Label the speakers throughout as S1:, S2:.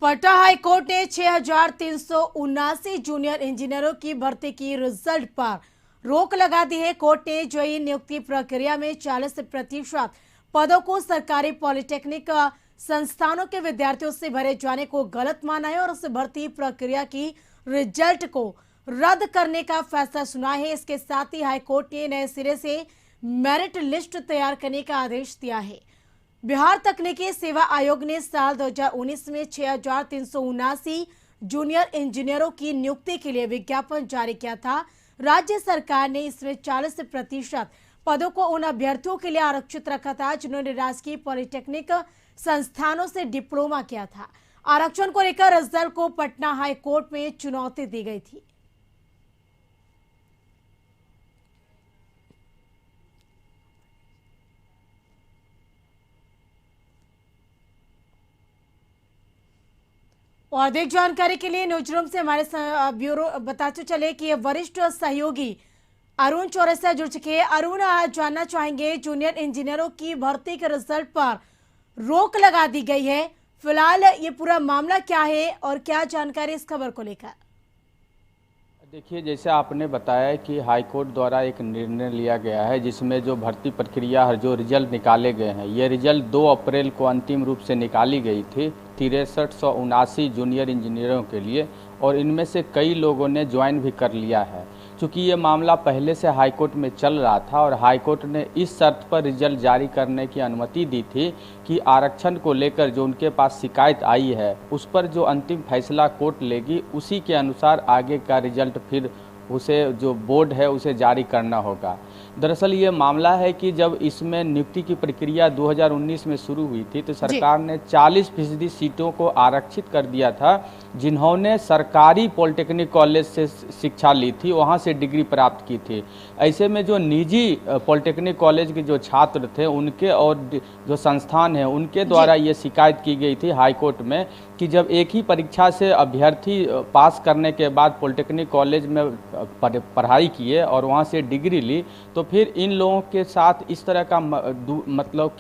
S1: Patna high court ने 6,379 junior इंजीनियरों की भर्ती की रिजल्ट पर रोक लगा दी है। कोर्ट ने जेईई नियुक्ति प्रक्रिया में 40% पदों को सरकारी पॉलिटेक्निक संस्थानों के विद्यार्थियों से भरे जाने को गलत माना है और उस भर्ती प्रक्रिया की रिजल्ट को रद्द करने का फैसला सुना है। इसके साथ ही हाईकोर्ट ने नए सिरे से मेरिट लिस्ट तैयार करने का आदेश दिया है। बिहार तकनीकी सेवा आयोग ने साल 2019 में 6,379 जूनियर इंजीनियरों की नियुक्ति के लिए विज्ञापन जारी किया था। राज्य सरकार ने इसमें 40% पदों को उन अभ्यर्थियों के लिए आरक्षित रखा था जिन्होंने राजकीय पॉलिटेक्निक संस्थानों से डिप्लोमा किया था। आरक्षण को लेकर रिजल्ट को पटना हाई कोर्ट में चुनौती दी गई थी। और अधिक जानकारी के लिए न्यूज़रूम से हमारे ब्यूरो बताते चले कि वरिष्ठ सहयोगी अरुण चौरसिया जुड़ चुके हैं। अरुण, जानना चाहेंगे जूनियर इंजीनियरों की भर्ती के रिजल्ट पर रोक लगा दी गई है, फिलहाल ये पूरा मामला क्या है और क्या जानकारी इस खबर को लेकर?
S2: देखिए, जैसे आपने बताया कि हाई कोर्ट द्वारा एक निर्णय लिया गया है जिसमें जो भर्ती प्रक्रिया जो रिजल्ट निकाले गए हैं, ये रिजल्ट 2 अप्रैल को अंतिम रूप से निकाली गई थी 6379 जूनियर इंजीनियरों के लिए, और इनमें से कई लोगों ने ज्वाइन भी कर लिया है। चूँकि ये मामला पहले से हाई कोर्ट में चल रहा था और हाई कोर्ट ने इस शर्त पर रिजल्ट जारी करने की अनुमति दी थी कि आरक्षण को लेकर जो उनके पास शिकायत आई है उस पर जो अंतिम फैसला कोर्ट लेगी उसी के अनुसार आगे का रिजल्ट फिर उसे जो बोर्ड है उसे जारी करना होगा। दरअसल ये मामला है कि जब इसमें नियुक्ति की प्रक्रिया 2019 में शुरू हुई थी तो सरकार ने 40% सीटों को आरक्षित कर दिया था जिन्होंने सरकारी पॉलिटेक्निक कॉलेज से शिक्षा ली थी, वहाँ से डिग्री प्राप्त की थी। ऐसे में जो निजी पॉलिटेक्निक कॉलेज के जो छात्र थे उनके और जो संस्थान हैं उनके द्वारा ये शिकायत की गई थी हाई कोर्ट में कि जब एक ही परीक्षा से अभ्यर्थी पास करने के बाद पॉलिटेक्निक कॉलेज में पढ़ाई किए और वहाँ से डिग्री ली तो फिर इन लोगों के साथ इस तरह का मतलब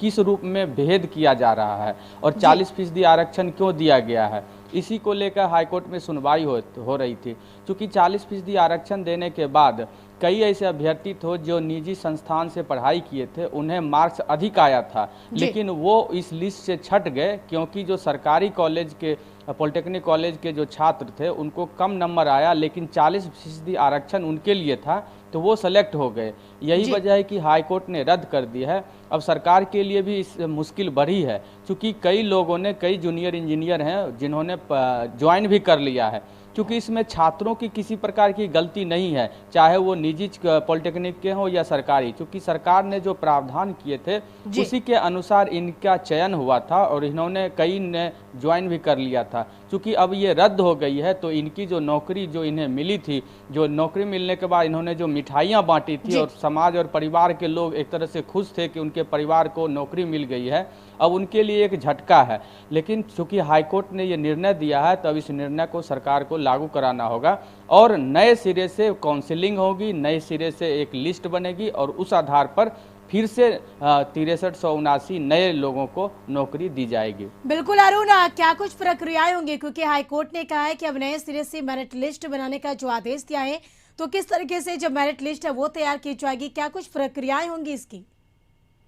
S2: किस रूप में भेद किया जा रहा है और 40% आरक्षण क्यों दिया गया है, इसी को लेकर हाईकोर्ट में सुनवाई हो रही थी। क्योंकि 40% आरक्षण देने के बाद कई ऐसे अभ्यर्थी थे जो निजी संस्थान से पढ़ाई किए थे, उन्हें मार्क्स अधिक आया था लेकिन वो इस लिस्ट से छट गए क्योंकि जो सरकारी कॉलेज के पॉलिटेक्निक कॉलेज के जो छात्र थे उनको कम नंबर आया लेकिन 40% आरक्षण उनके लिए था तो वो सेलेक्ट हो गए। यही वजह है कि हाई कोर्ट ने रद्द कर दिया है। अब सरकार के लिए भी इस मुश्किल बढ़ी है क्योंकि कई लोगों ने, कई जूनियर इंजीनियर हैं जिन्होंने ज्वाइन भी कर लिया है, क्योंकि इसमें छात्रों की किसी प्रकार की गलती नहीं है, चाहे वो निजी पॉलिटेक्निक के हों या सरकारी, क्योंकि सरकार ने जो प्रावधान किए थे उसी के अनुसार इनका चयन हुआ था और इन्होंने कई ने ज्वाइन भी कर लिया था। क्योंकि अब ये रद्द हो गई है तो इनकी जो नौकरी जो इन्हें मिली थी, जो नौकरी मिलने के बाद इन्होंने जो मिठाइयाँ बांटी थी और समाज और परिवार के लोग एक तरह से खुश थे कि उनके परिवार को नौकरी मिल गई है, अब उनके लिए एक झटका है। लेकिन चूंकि हाईकोर्ट ने ये निर्णय दिया है तो अब इस निर्णय को सरकार को लागू कराना होगा और नए सिरे से काउंसलिंग होगी, नए सिरे से एक लिस्ट बनेगी और उस आधार पर फिर से 6379 नए लोगों को नौकरी दी जाएगी।
S1: बिल्कुल अरुण, क्या कुछ प्रक्रियाएं होंगी, क्योंकि हाईकोर्ट ने कहा है कि अब नए सिरे से मेरिट लिस्ट बनाने का जो आदेश दिया है तो किस तरीके से जो मेरिट लिस्ट है वो तैयार की जाएगी, क्या कुछ प्रक्रियाएं होंगी इसकी?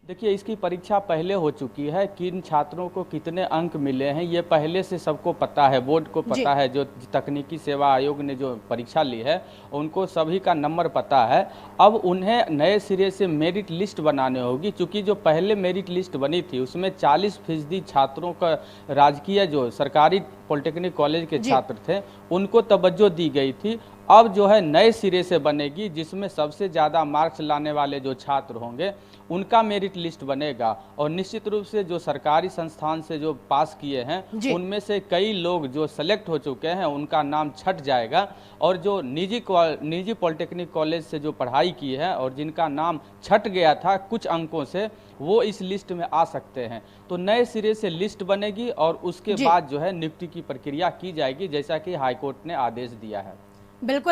S2: देखिए, इसकी परीक्षा पहले हो चुकी है, किन छात्रों को कितने अंक मिले हैं ये पहले से सबको पता है, बोर्ड को पता है, जो तकनीकी सेवा आयोग ने जो परीक्षा ली है उनको सभी का नंबर पता है। अब उन्हें नए सिरे से मेरिट लिस्ट बनाने होगी, क्योंकि जो पहले मेरिट लिस्ट बनी थी उसमें 40% छात्रों का राजकीय जो सरकारी पॉलिटेक्निक कॉलेज के छात्र थे उनको तवज्जो दी गई थी। अब जो है नए सिरे से बनेगी जिसमें सबसे ज़्यादा मार्क्स लाने वाले जो छात्र होंगे उनका मेरिट लिस्ट बनेगा और निश्चित रूप से जो सरकारी संस्थान से जो पास किए हैं उनमें से कई लोग जो सेलेक्ट हो चुके हैं उनका नाम छट जाएगा और जो निजी पॉलिटेक्निक कॉलेज से जो पढ़ाई की है और जिनका नाम छट गया था कुछ अंकों से, वो इस लिस्ट में आ सकते हैं। तो नए सिरे से लिस्ट बनेगी और उसके बाद जो है नियुक्ति की प्रक्रिया की जाएगी जैसा कि हाईकोर्ट ने आदेश दिया है।
S1: बिल्कुल।